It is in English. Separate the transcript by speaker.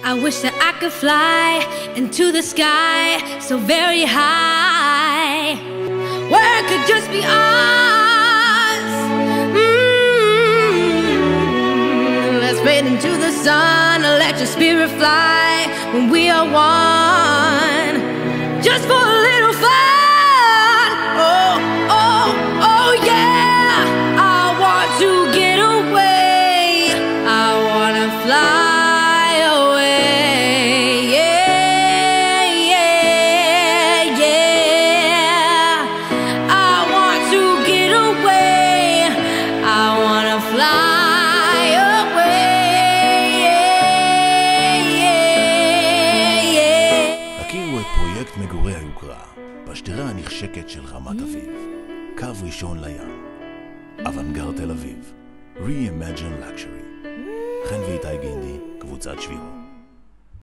Speaker 1: I wish that I could fly into the sky so very high, where it could just be us. Let's fade into the sun, let your spirit fly when we are one, just for a little fun. Oh, oh, oh yeah, I want to get away, I wanna fly away. Yeah, yeah, yeah, I want to get away, I wanna fly away. Yeah, yeah.
Speaker 2: הכירו את פרויקט מגורי היוקרה בשדרה הנחשקת של רמת אביב, קו ראשון לים, אוונגרד תל אביב, Reimagine Luxury. חן ואיתי גינדי, קבוצת שבירו.